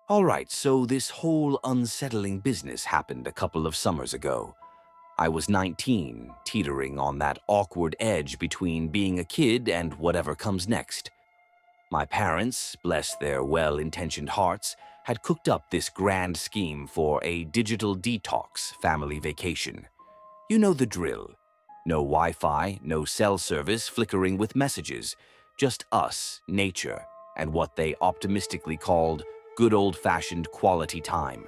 All right, so this whole unsettling business happened a couple of summers ago. I was 19, teetering on that awkward edge between being a kid and whatever comes next. My parents, bless their well-intentioned hearts, had cooked up this grand scheme for a digital detox family vacation. You know the drill. No Wi-Fi, no cell service flickering with messages, just us, nature, and what they optimistically called good old-fashioned quality time.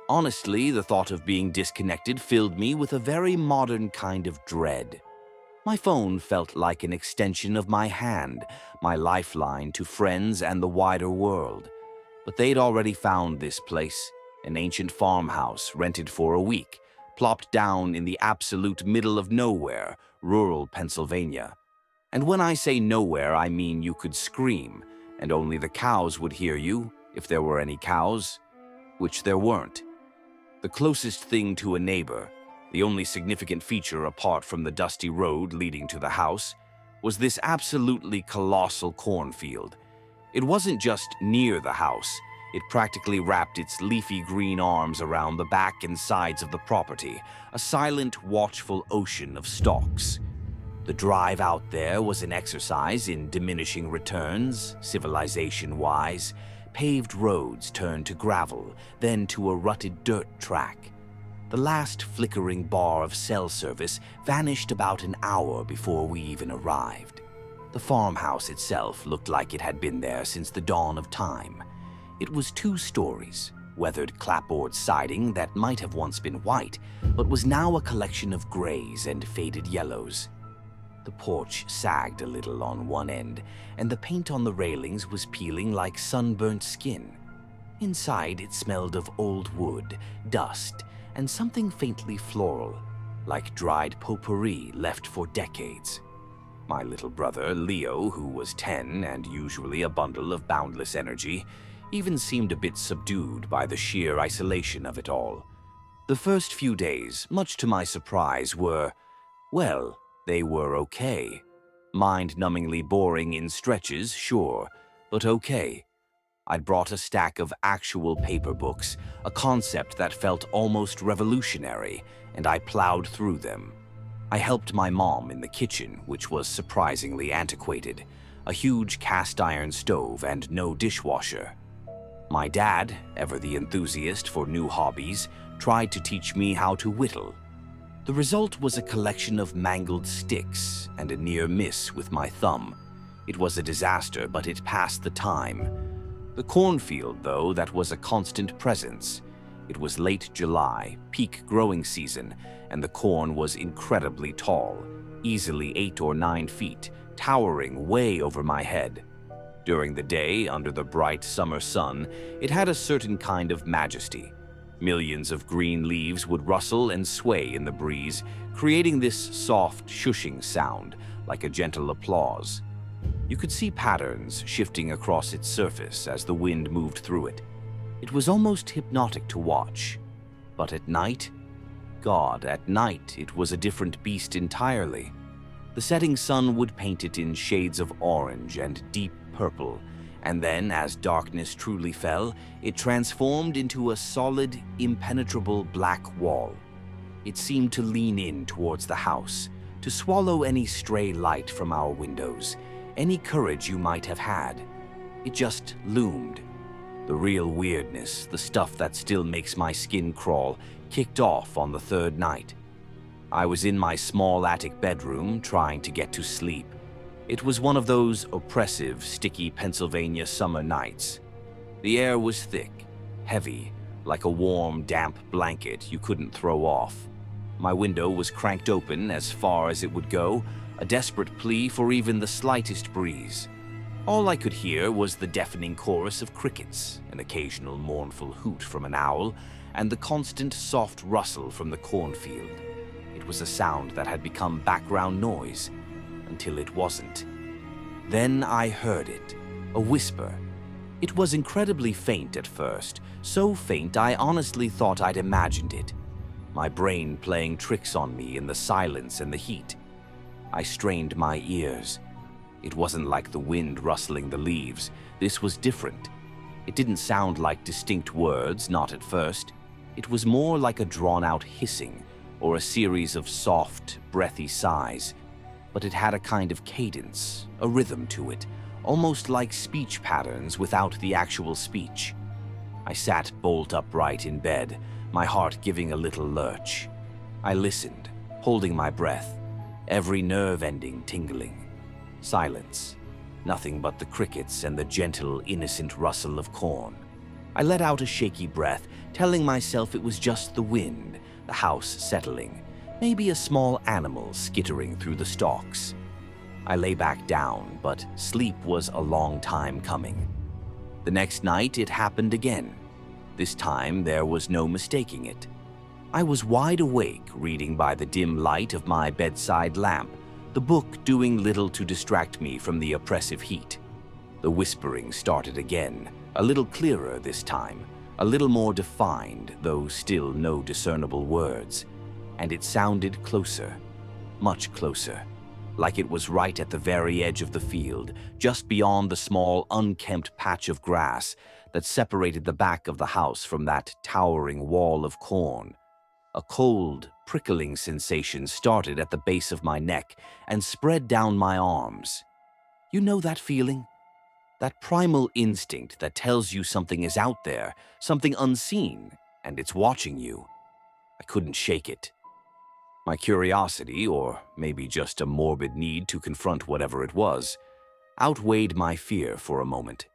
Honestly, the thought of being disconnected filled me with a very modern kind of dread. My phone felt like an extension of my hand, my lifeline to friends and the wider world. But they'd already found this place, an ancient farmhouse rented for a week, plopped down in the absolute middle of nowhere, rural Pennsylvania. And when I say nowhere, I mean you could scream, and only the cows would hear you, if there were any cows, which there weren't. The closest thing to a neighbor, the only significant feature apart from the dusty road leading to the house, was this absolutely colossal cornfield. It wasn't just near the house, it practically wrapped its leafy green arms around the back and sides of the property, a silent, watchful ocean of stalks. The drive out there was an exercise in diminishing returns, civilization-wise. Paved roads turned to gravel, then to a rutted dirt track. The last flickering bar of cell service vanished about an hour before we even arrived. The farmhouse itself looked like it had been there since the dawn of time. It was 2 stories, weathered clapboard siding that might have once been white, but was now a collection of grays and faded yellows. The porch sagged a little on one end, and the paint on the railings was peeling like sunburnt skin. Inside, it smelled of old wood, dust, and something faintly floral, like dried potpourri left for decades. My little brother, Leo, who was 10 and usually a bundle of boundless energy, even seemed a bit subdued by the sheer isolation of it all. The first few days, much to my surprise, well, they were okay. Mind-numbingly boring in stretches, sure, but okay. I'd brought a stack of actual paper books, a concept that felt almost revolutionary, and I plowed through them. I helped my mom in the kitchen, which was surprisingly antiquated, a huge cast-iron stove and no dishwasher. My dad, ever the enthusiast for new hobbies, tried to teach me how to whittle. The result was a collection of mangled sticks and a near miss with my thumb. It was a disaster, but it passed the time. The cornfield, though, that was a constant presence. It was late July, peak growing season, and the corn was incredibly tall, easily 8 or 9 feet, towering way over my head. During the day, under the bright summer sun, it had a certain kind of majesty. Millions of green leaves would rustle and sway in the breeze, creating this soft, shushing sound, like a gentle applause. You could see patterns shifting across its surface as the wind moved through it. It was almost hypnotic to watch. But at night? God, at night it was a different beast entirely. The setting sun would paint it in shades of orange and deep purple, and then, as darkness truly fell, it transformed into a solid, impenetrable black wall. It seemed to lean in towards the house, to swallow any stray light from our windows, any courage you might have had. It just loomed. The real weirdness, the stuff that still makes my skin crawl, kicked off on the 3rd night. I was in my small attic bedroom trying to get to sleep. It was one of those oppressive, sticky Pennsylvania summer nights. The air was thick, heavy, like a warm, damp blanket you couldn't throw off. My window was cranked open as far as it would go, a desperate plea for even the slightest breeze. All I could hear was the deafening chorus of crickets, an occasional mournful hoot from an owl, and the constant soft rustle from the cornfield. It was a sound that had become background noise, until it wasn't. Then I heard it, a whisper. It was incredibly faint at first, so faint I honestly thought I'd imagined it. My brain playing tricks on me in the silence and the heat. I strained my ears. It wasn't like the wind rustling the leaves. This was different. It didn't sound like distinct words, not at first. It was more like a drawn-out hissing or a series of soft, breathy sighs, but it had a kind of cadence, a rhythm to it, almost like speech patterns without the actual speech. I sat bolt upright in bed, my heart giving a little lurch. I listened, holding my breath, every nerve ending tingling. Silence. Nothing but the crickets and the gentle, innocent rustle of corn. I let out a shaky breath, telling myself it was just the wind, the house settling, maybe a small animal skittering through the stalks. I lay back down, but sleep was a long time coming. The next night it happened again. This time there was no mistaking it. I was wide awake, reading by the dim light of my bedside lamp, the book doing little to distract me from the oppressive heat. The whispering started again, a little clearer this time, a little more defined, though still no discernible words. And it sounded closer, much closer, like it was right at the very edge of the field, just beyond the small, unkempt patch of grass that separated the back of the house from that towering wall of corn. A cold, prickling sensation started at the base of my neck and spread down my arms. You know that feeling? That primal instinct that tells you something is out there, something unseen, and it's watching you. I couldn't shake it. My curiosity, or maybe just a morbid need to confront whatever it was, outweighed my fear for a moment.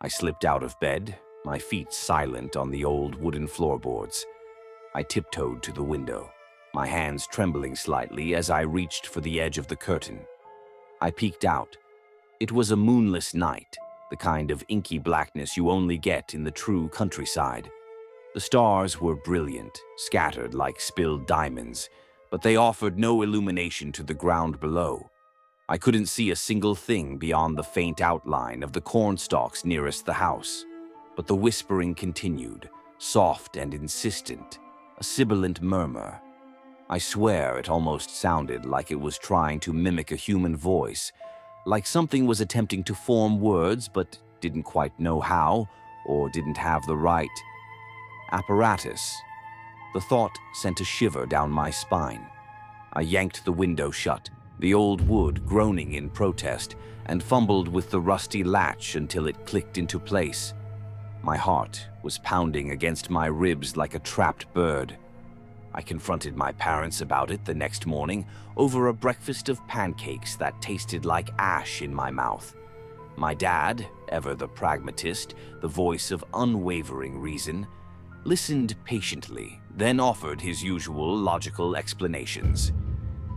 I slipped out of bed, my feet silent on the old wooden floorboards. I tiptoed to the window, my hands trembling slightly as I reached for the edge of the curtain. I peeked out. It was a moonless night, the kind of inky blackness you only get in the true countryside. The stars were brilliant, scattered like spilled diamonds, but they offered no illumination to the ground below. I couldn't see a single thing beyond the faint outline of the corn stalks nearest the house. But the whispering continued, soft and insistent, a sibilant murmur. I swear it almost sounded like it was trying to mimic a human voice, like something was attempting to form words but didn't quite know how or didn't have the right apparatus. The thought sent a shiver down my spine. I yanked the window shut, the old wood groaning in protest, and fumbled with the rusty latch until it clicked into place. My heart was pounding against my ribs like a trapped bird. I confronted my parents about it the next morning over a breakfast of pancakes that tasted like ash in my mouth. My dad, ever the pragmatist, the voice of unwavering reason, listened patiently, then offered his usual logical explanations.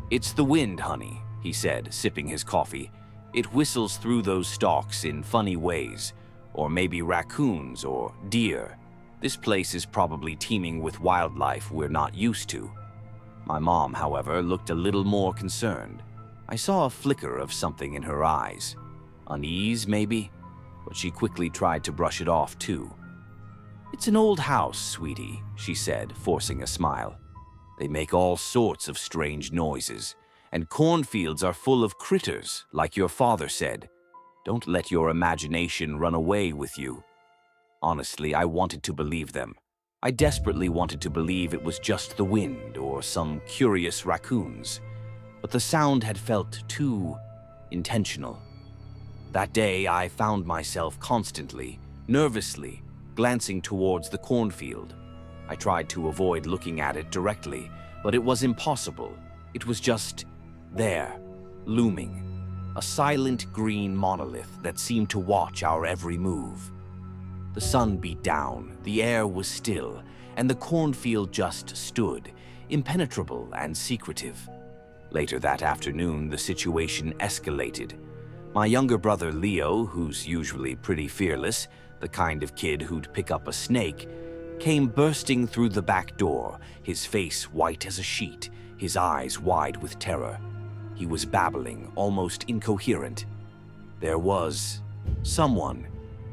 "It's the wind, honey," he said, sipping his coffee. "It whistles through those stalks in funny ways. Or maybe raccoons or deer. This place is probably teeming with wildlife we're not used to." My mom, however, looked a little more concerned. I saw a flicker of something in her eyes. Unease, maybe? But she quickly tried to brush it off, too. "It's an old house, sweetie," she said, forcing a smile. "They make all sorts of strange noises, and cornfields are full of critters, like your father said. Don't let your imagination run away with you." Honestly, I wanted to believe them. I desperately wanted to believe it was just the wind or some curious raccoons. But the sound had felt too intentional. That day, I found myself constantly, nervously, glancing towards the cornfield. I tried to avoid looking at it directly, but it was impossible. It was just there, looming. A silent green monolith that seemed to watch our every move. The sun beat down, the air was still, and the cornfield just stood, impenetrable and secretive. Later that afternoon, the situation escalated. My younger brother Leo, who's usually pretty fearless, the kind of kid who'd pick up a snake, came bursting through the back door, his face white as a sheet, his eyes wide with terror. He was babbling, almost incoherent. "There was someone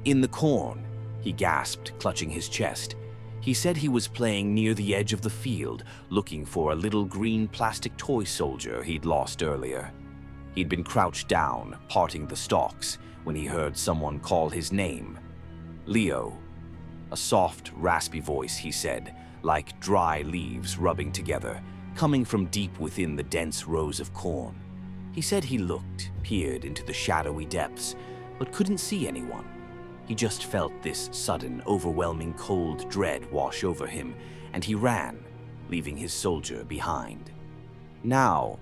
in the corn," he gasped, clutching his chest. He said he was playing near the edge of the field, looking for a little green plastic toy soldier he'd lost earlier. He'd been crouched down, parting the stalks, when he heard someone call his name. "Leo." A soft, raspy voice, he said, like dry leaves rubbing together, coming from deep within the dense rows of corn. He said he looked, peered into the shadowy depths, but couldn't see anyone. He just felt this sudden, overwhelming cold dread wash over him, and he ran, leaving his soldier behind. Now,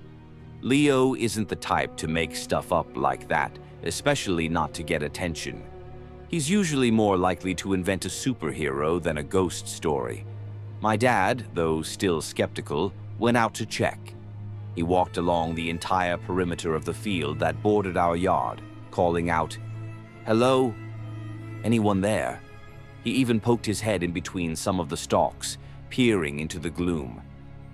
Leo isn't the type to make stuff up like that, especially not to get attention. He's usually more likely to invent a superhero than a ghost story. My dad, though still skeptical, went out to check. He walked along the entire perimeter of the field that bordered our yard, calling out, "Hello? Anyone there?" He even poked his head in between some of the stalks, peering into the gloom.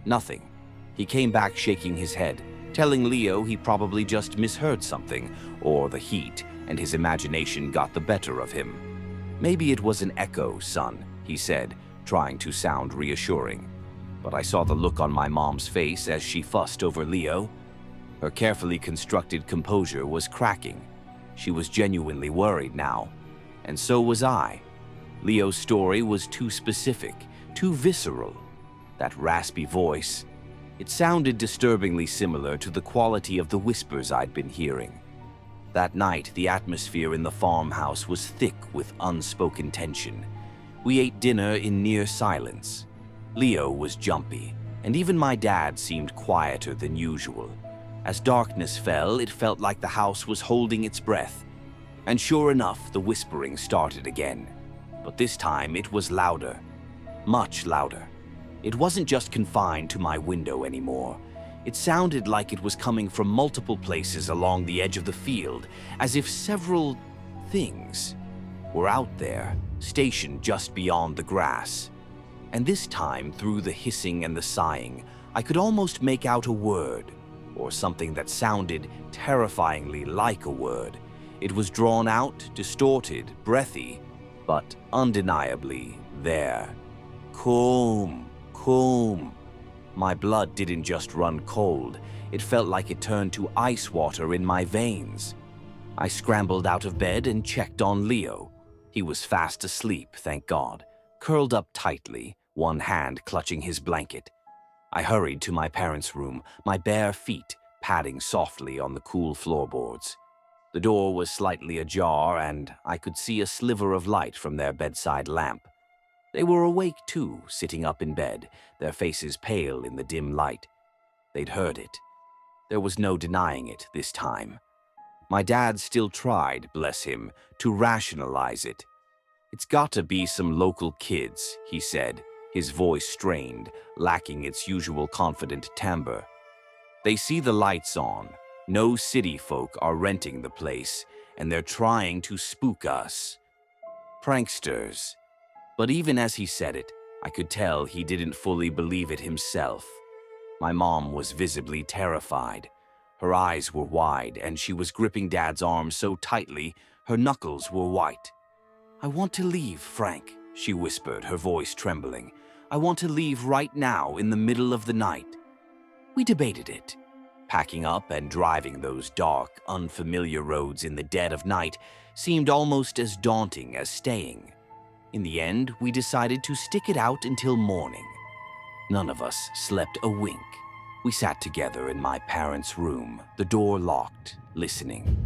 Nothing. He came back shaking his head, telling Leo he probably just misheard something, or the heat, and his imagination got the better of him. "Maybe it was an echo, son," he said, trying to sound reassuring. But I saw the look on my mom's face as she fussed over Leo. Her carefully constructed composure was cracking. She was genuinely worried now, and so was I. Leo's story was too specific, too visceral. That raspy voice, it sounded disturbingly similar to the quality of the whispers I'd been hearing. That night, the atmosphere in the farmhouse was thick with unspoken tension. We ate dinner in near silence. Leo was jumpy, and even my dad seemed quieter than usual. As darkness fell, it felt like the house was holding its breath. And sure enough, the whispering started again. But this time it was louder, much louder. It wasn't just confined to my window anymore. It sounded like it was coming from multiple places along the edge of the field, as if several things were out there, stationed just beyond the grass. And this time, through the hissing and the sighing, I could almost make out a word, or something that sounded terrifyingly like a word. It was drawn out, distorted, breathy, but undeniably there. "Comb, comb." My blood didn't just run cold, it felt like it turned to ice water in my veins. I scrambled out of bed and checked on Leo. He was fast asleep, thank God, curled up tightly, one hand clutching his blanket. I hurried to my parents' room, my bare feet padding softly on the cool floorboards. The door was slightly ajar, and I could see a sliver of light from their bedside lamp. They were awake too, sitting up in bed, their faces pale in the dim light. They'd heard it. There was no denying it this time. My dad still tried, bless him, to rationalize it. "It's got to be some local kids," he said, his voice strained, lacking its usual confident timbre. "They see the lights on. No city folk are renting the place, and they're trying to spook us. Pranksters." But even as he said it, I could tell he didn't fully believe it himself. My mom was visibly terrified. Her eyes were wide, and she was gripping Dad's arm so tightly her knuckles were white. "I want to leave, Frank," she whispered, her voice trembling. "I want to leave right now in the middle of the night." We debated it. Packing up and driving those dark, unfamiliar roads in the dead of night seemed almost as daunting as staying. In the end, we decided to stick it out until morning. None of us slept a wink. We sat together in my parents' room, the door locked, listening.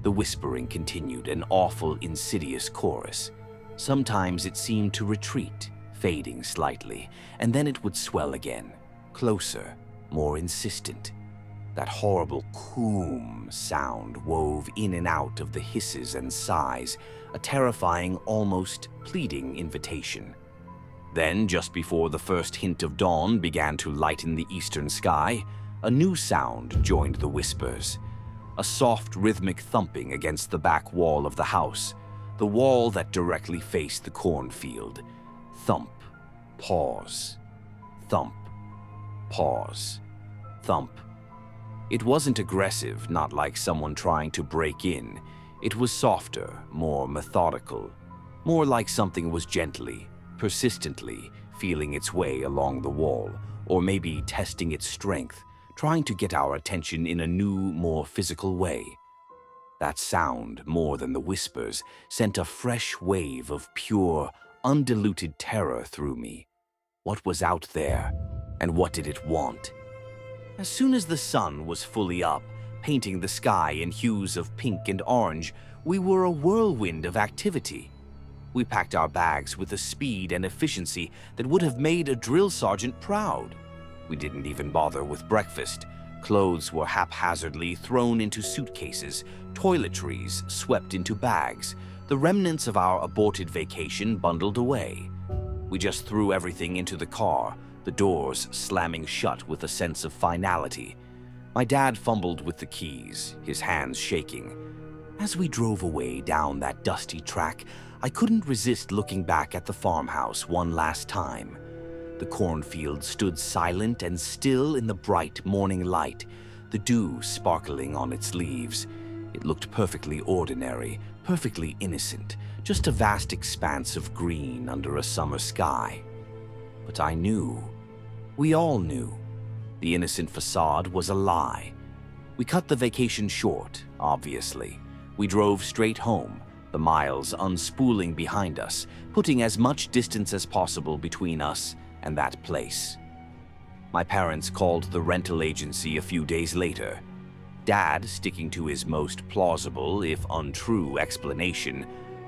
The whispering continued, an awful, insidious chorus. Sometimes it seemed to retreat, fading slightly, and then it would swell again, closer, more insistent. That horrible coom sound wove in and out of the hisses and sighs, a terrifying, almost pleading invitation. Then, just before the first hint of dawn began to lighten the eastern sky, a new sound joined the whispers. A soft, rhythmic thumping against the back wall of the house, the wall that directly faced the cornfield. Thump, pause. Thump, pause. Thump. It wasn't aggressive, not like someone trying to break in. It was softer, more methodical, more like something was gently, persistently feeling its way along the wall, or maybe testing its strength, trying to get our attention in a new, more physical way. That sound, more than the whispers, sent a fresh wave of pure, undiluted terror through me. What was out there, and what did it want? As soon as the sun was fully up, painting the sky in hues of pink and orange, we were a whirlwind of activity. We packed our bags with a speed and efficiency that would have made a drill sergeant proud. We didn't even bother with breakfast. Clothes were haphazardly thrown into suitcases, toiletries swept into bags, the remnants of our aborted vacation bundled away. We just threw everything into the car, the doors slamming shut with a sense of finality. My dad fumbled with the keys, his hands shaking. As we drove away down that dusty track, I couldn't resist looking back at the farmhouse one last time. The cornfield stood silent and still in the bright morning light, the dew sparkling on its leaves. It looked perfectly ordinary, perfectly innocent, just a vast expanse of green under a summer sky. But I knew, we all knew, the innocent facade was a lie. We cut the vacation short, obviously. We drove straight home, the miles unspooling behind us, putting as much distance as possible between us and that place. My parents called the rental agency a few days later. Dad, sticking to his most plausible, if untrue, explanation,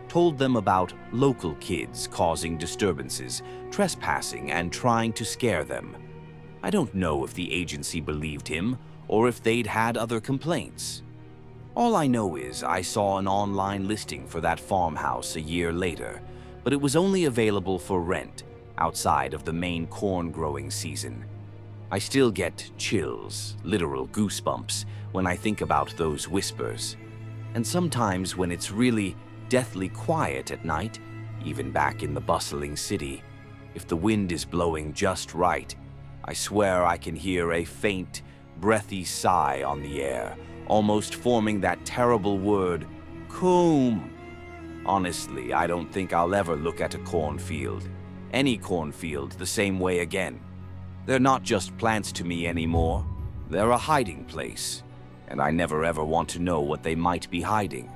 told them about local kids causing disturbances, trespassing, and trying to scare them. I don't know if the agency believed him or if they'd had other complaints. All I know is I saw an online listing for that farmhouse a year later, but it was only available for rent outside of the main corn growing season. I still get chills, literal goosebumps, when I think about those whispers. And sometimes when it's really deathly quiet at night, even back in the bustling city, if the wind is blowing just right, I swear I can hear a faint, breathy sigh on the air, almost forming that terrible word, coom. Honestly, I don't think I'll ever look at a cornfield, any cornfield, the same way again. They're not just plants to me anymore. They're a hiding place, and I never ever want to know what they might be hiding.